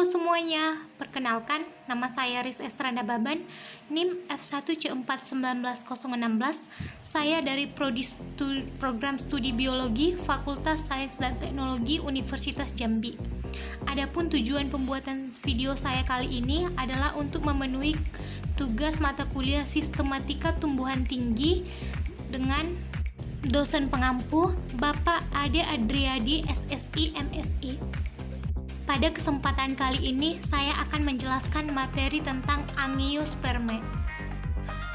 Halo semuanya, perkenalkan nama saya Riz Estranda Baban, NIM F1C4190016. Saya dari Program Studi Biologi Fakultas Sains dan Teknologi Universitas Jambi. Adapun tujuan pembuatan video saya kali ini adalah untuk memenuhi tugas mata kuliah Sistematika Tumbuhan Tinggi dengan dosen pengampu Bapak Ade Adriadi SSI MSI. Pada kesempatan kali ini, saya akan menjelaskan materi tentang Angiospermae.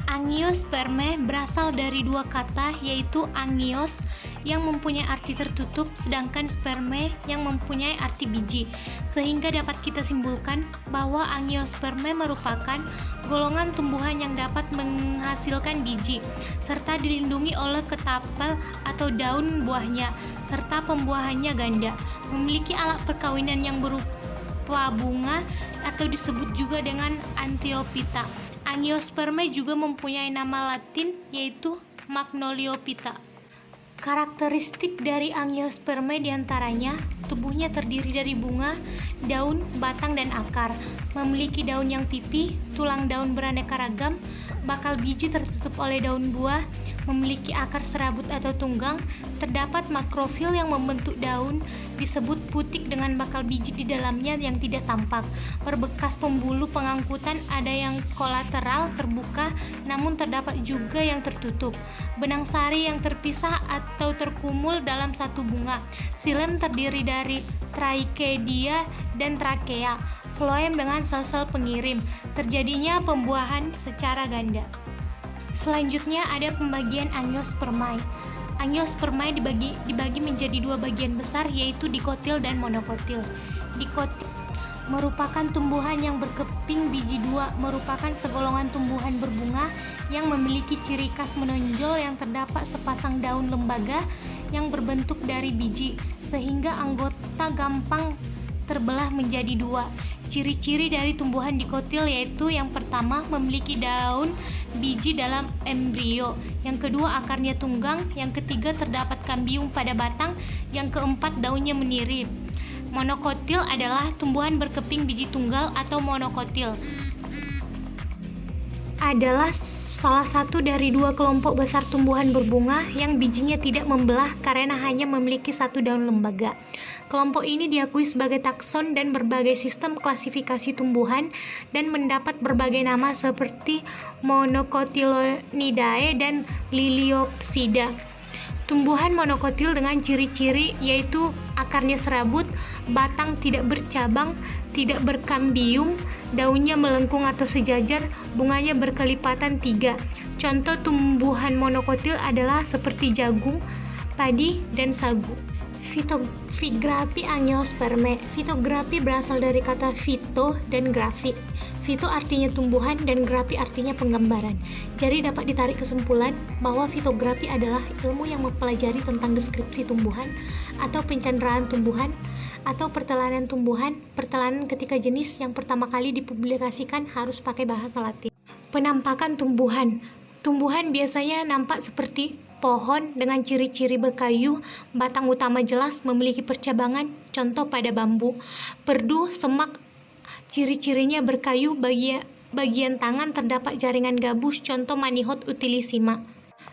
Angiospermae berasal dari dua kata, yaitu angios yang mempunyai arti tertutup, sedangkan spermae yang mempunyai arti biji, sehingga dapat kita simpulkan bahwa Angiospermae merupakan golongan tumbuhan yang dapat menghasilkan biji, serta dilindungi oleh ketapel atau daun buahnya, serta pembuahannya ganda, memiliki alat perkawinan yang berupa bunga atau disebut juga dengan Anthiophyta. Angiospermae juga mempunyai nama latin yaitu Magnoliophyta. Karakteristik dari Angiospermae diantaranya tubuhnya terdiri dari bunga, daun, batang, dan akar, memiliki daun yang pipih, tulang daun beraneka ragam, bakal biji tertutup oleh daun buah, memiliki akar serabut atau tunggang, terdapat makrofil yang membentuk daun, disebut putik dengan bakal biji di dalamnya yang tidak tampak, berbekas pembuluh pengangkutan, ada yang kolateral terbuka, namun terdapat juga yang tertutup, benang sari yang terpisah atau terkumul dalam satu bunga, xilem terdiri dari trachedia dan trakea, floem dengan sel-sel pengirim, terjadinya pembuahan secara ganda. Selanjutnya ada pembagian Angiospermae. Angiospermae dibagi menjadi dua bagian besar, yaitu dikotil dan monokotil. Dikotil merupakan tumbuhan yang berkeping biji dua, merupakan segolongan tumbuhan berbunga yang memiliki ciri khas menonjol yang terdapat sepasang daun lembaga yang berbentuk dari biji, sehingga anggota gampang terbelah menjadi dua. Ciri-ciri dari tumbuhan dikotil yaitu yang pertama memiliki daun biji dalam embrio, yang kedua akarnya tunggang, yang ketiga terdapat kambium pada batang, yang keempat daunnya menirip. Monokotil adalah tumbuhan berkeping biji tunggal atau monokotil. Adalah salah satu dari dua kelompok besar tumbuhan berbunga yang bijinya tidak membelah karena hanya memiliki satu daun lembaga. Kelompok ini diakui sebagai takson dan berbagai sistem klasifikasi tumbuhan dan mendapat berbagai nama seperti Monocotyledonidae dan Liliopsida. Tumbuhan monokotil dengan ciri-ciri yaitu akarnya serabut, batang tidak bercabang, tidak berkambium, daunnya melengkung atau sejajar, bunganya berkelipatan 3. Contoh tumbuhan monokotil adalah seperti jagung, padi, dan sagu. Fitografi Angiospermae. Fitografi berasal dari kata fito dan grafi. Fito artinya tumbuhan dan grafi artinya penggambaran. Jadi dapat ditarik kesimpulan bahwa fitografi adalah ilmu yang mempelajari tentang deskripsi tumbuhan atau pencanderaan tumbuhan atau pertelanan tumbuhan. Pertelanan ketika jenis yang pertama kali dipublikasikan harus pakai bahasa Latin. Penampakan tumbuhan. Tumbuhan biasanya nampak seperti pohon dengan ciri-ciri berkayu, batang utama jelas, memiliki percabangan, contoh pada bambu. Perdu, semak, ciri-cirinya berkayu, bagian tangan terdapat jaringan gabus, contoh Manihot utilissima.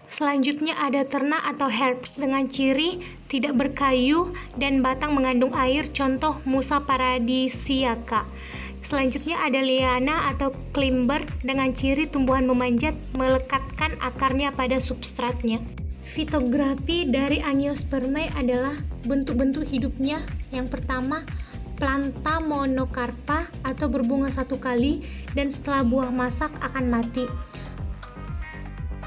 Selanjutnya ada ternak atau herbs dengan ciri tidak berkayu dan batang mengandung air, contoh Musa paradisiaca. Selanjutnya ada liana atau climber dengan ciri tumbuhan memanjat, melekatkan akarnya pada substratnya. Fitografi dari Angiospermae adalah bentuk-bentuk hidupnya. Yang pertama, planta monokarpa atau berbunga satu kali dan setelah buah masak akan mati.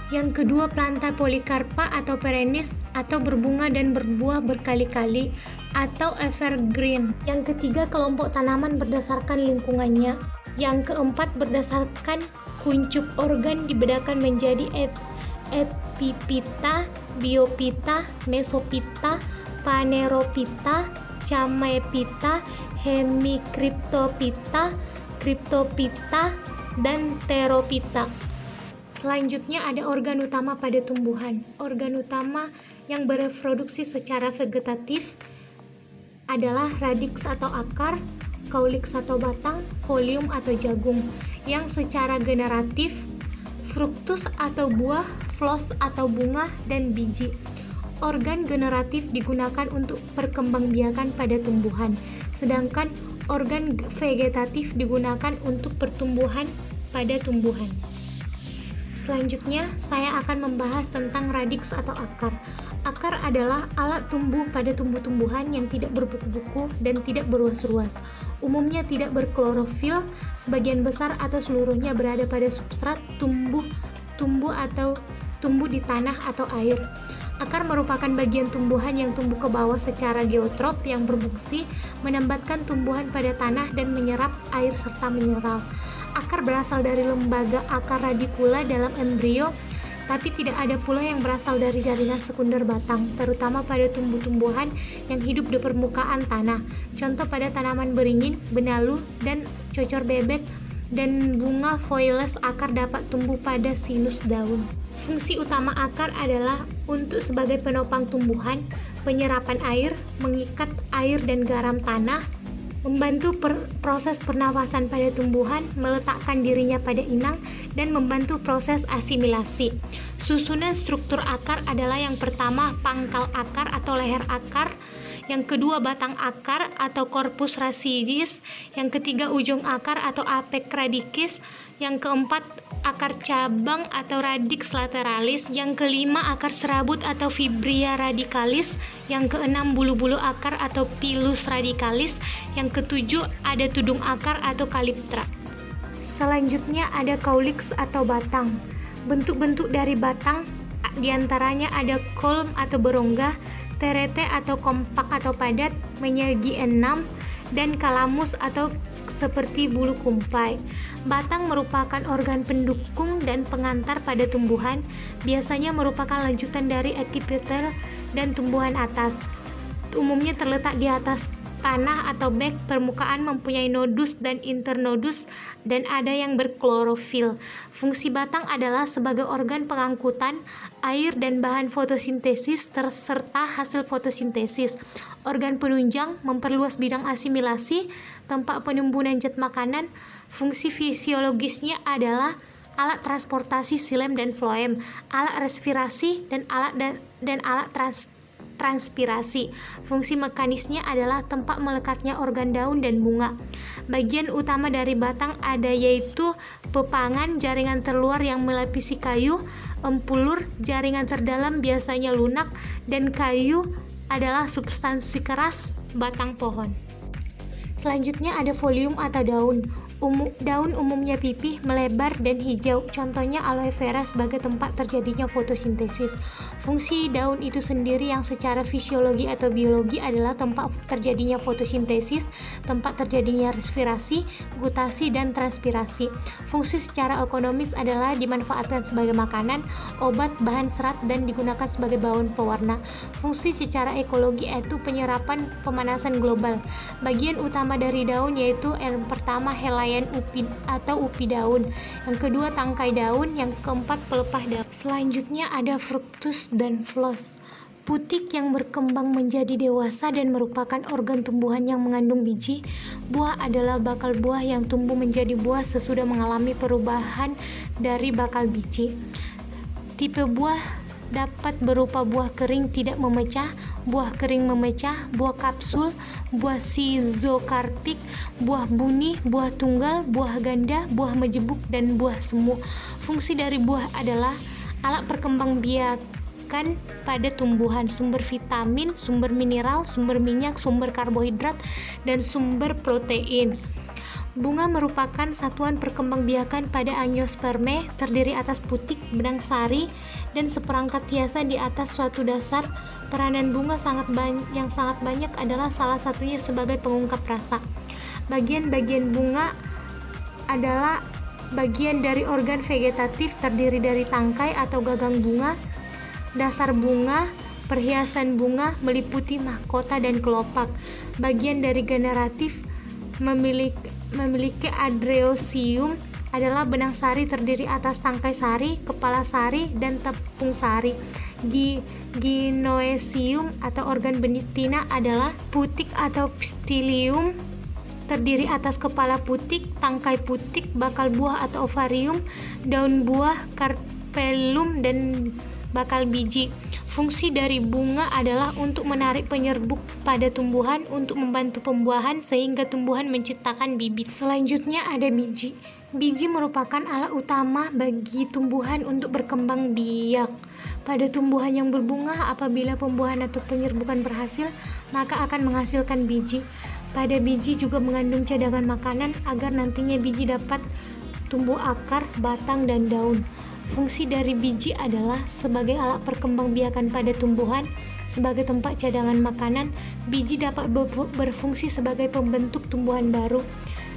Yang kedua, planta polikarpa atau perennis atau berbunga dan berbuah berkali-kali atau evergreen. Yang ketiga, kelompok tanaman berdasarkan lingkungannya. Yang keempat, berdasarkan kuncup organ dibedakan menjadi epipita, biopita, mesopita, phaneropita, chamepita, hemicryptopita, cryptopita, dan pteropita. Selanjutnya ada organ utama pada tumbuhan. Organ utama yang bereproduksi secara vegetatif adalah radix atau akar, caulix atau batang, folium atau jagung, yang secara generatif, fructus atau buah, phlos atau bunga, dan biji. Organ generatif digunakan untuk perkembangbiakan pada tumbuhan, sedangkan organ vegetatif digunakan untuk pertumbuhan pada tumbuhan. Selanjutnya, saya akan membahas tentang radix atau akar. Akar adalah alat tumbuh pada tumbuh-tumbuhan yang tidak berbuku-buku dan tidak beruas-ruas. Umumnya tidak berklorofil, sebagian besar atau seluruhnya berada pada substrat tumbuh atau tumbuh di tanah atau air. Akar merupakan bagian tumbuhan yang tumbuh ke bawah secara geotrop yang berfungsi menambatkan tumbuhan pada tanah dan menyerap air serta mineral. Akar berasal dari lembaga akar radikula dalam embrio, tapi tidak ada pula yang berasal dari jaringan sekunder batang, terutama pada tumbuh-tumbuhan yang hidup di permukaan tanah. Contoh pada tanaman beringin, benalu, dan cocor bebek dan bunga foiles, akar dapat tumbuh pada sinus daun. Fungsi utama akar adalah untuk sebagai penopang tumbuhan, penyerapan air, mengikat air dan garam tanah, membantu proses pernafasan pada tumbuhan, meletakkan dirinya pada inang, dan membantu proses asimilasi. Susunan struktur akar adalah yang pertama pangkal akar atau leher akar, yang kedua batang akar atau corpus rhizidis, yang ketiga ujung akar atau apex radicus, yang keempat akar cabang atau radix lateralis, yang kelima akar serabut atau fibria radicalis, yang keenam bulu-bulu akar atau pilus radicalis, yang ketujuh ada tudung akar atau calyptra. Selanjutnya ada caulix atau batang. Bentuk-bentuk dari batang diantaranya ada culm atau berongga, terete atau kompak atau padat, menyegi enam, dan kalamus atau seperti bulu kumpai. Batang merupakan organ pendukung dan pengantar pada tumbuhan, biasanya merupakan lanjutan dari epitel dan tumbuhan atas. Umumnya terletak di atas tanah atau bag permukaan, mempunyai nodus dan internodus, dan ada yang berklorofil. Fungsi batang adalah sebagai organ pengangkutan air dan bahan fotosintesis serta hasil fotosintesis. Organ penunjang, memperluas bidang asimilasi, tempat penimbunan zat makanan. Fungsi fisiologisnya adalah alat transportasi xilem dan floem, alat respirasi, dan alat transpirasi. Fungsi mekanisnya adalah tempat melekatnya organ daun dan bunga. Bagian utama dari batang ada yaitu pepangan, jaringan terluar yang melapisi kayu, empulur, jaringan terdalam biasanya lunak, dan kayu adalah substansi keras batang pohon. Selanjutnya ada folium atau daun. Daun umumnya pipih, melebar, dan hijau. Contohnya aloe vera sebagai tempat terjadinya fotosintesis. Fungsi daun itu sendiri yang secara fisiologi atau biologi adalah tempat terjadinya fotosintesis, tempat terjadinya respirasi, gutasi, dan transpirasi. Fungsi secara ekonomis adalah dimanfaatkan sebagai makanan, obat, bahan serat, dan digunakan sebagai bahan pewarna. Fungsi secara ekologi yaitu penyerapan pemanasan global. Bagian utama dari daun yaitu yang pertama helai upi daun, yang kedua tangkai daun, yang keempat pelepah daun. Selanjutnya ada fructus dan phlos. Putik yang berkembang menjadi dewasa dan merupakan organ tumbuhan yang mengandung biji. Buah adalah bakal buah yang tumbuh menjadi buah sesudah mengalami perubahan dari bakal biji. Tipe buah dapat berupa buah kering tidak memecah, buah kering memecah, buah kapsul, buah sizokarpik, buah buni, buah tunggal, buah ganda, buah majemuk, dan buah semu. Fungsi dari buah adalah alat perkembangbiakan pada tumbuhan, sumber vitamin, sumber mineral, sumber minyak, sumber karbohidrat, dan sumber protein. Bunga merupakan satuan perkembangbiakan pada angiospermae, terdiri atas putik, benang sari, dan seperangkat hiasan di atas suatu dasar. Peranan bunga yang sangat banyak adalah salah satunya sebagai pengungkap rasa. Bagian-bagian bunga adalah bagian dari organ vegetatif, terdiri dari tangkai atau gagang bunga, dasar bunga, perhiasan bunga, meliputi mahkota dan kelopak. Bagian dari generatif memiliki adrenoecium, adalah benang sari terdiri atas tangkai sari, kepala sari, dan tepung sari. Gynoecium atau organ betina adalah putik atau pistilium, terdiri atas kepala putik, tangkai putik, bakal buah atau ovarium, daun buah, carpellum, dan bakal biji. Fungsi dari bunga adalah untuk menarik penyerbuk pada tumbuhan untuk membantu pembuahan sehingga tumbuhan menciptakan bibit. Selanjutnya ada biji. Biji merupakan alat utama bagi tumbuhan untuk berkembang biak. Pada tumbuhan yang berbunga, apabila pembuahan atau penyerbukan berhasil, maka akan menghasilkan biji. Pada biji juga mengandung cadangan makanan agar nantinya biji dapat tumbuh akar, batang, dan daun. Fungsi dari biji adalah sebagai alat perkembangbiakan pada tumbuhan, sebagai tempat cadangan makanan. Biji dapat berfungsi sebagai pembentuk tumbuhan baru.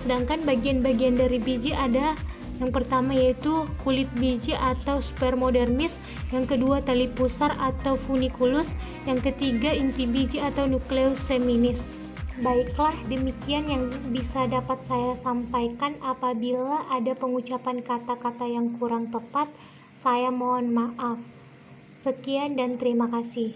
Sedangkan bagian-bagian dari biji ada yang pertama yaitu kulit biji atau spermodermis, yang kedua tali pusar atau funiculus, yang ketiga inti biji atau nukleus seminis. Baiklah, demikian yang bisa dapat saya sampaikan. Apabila ada pengucapan kata-kata yang kurang tepat, saya mohon maaf. Sekian dan terima kasih.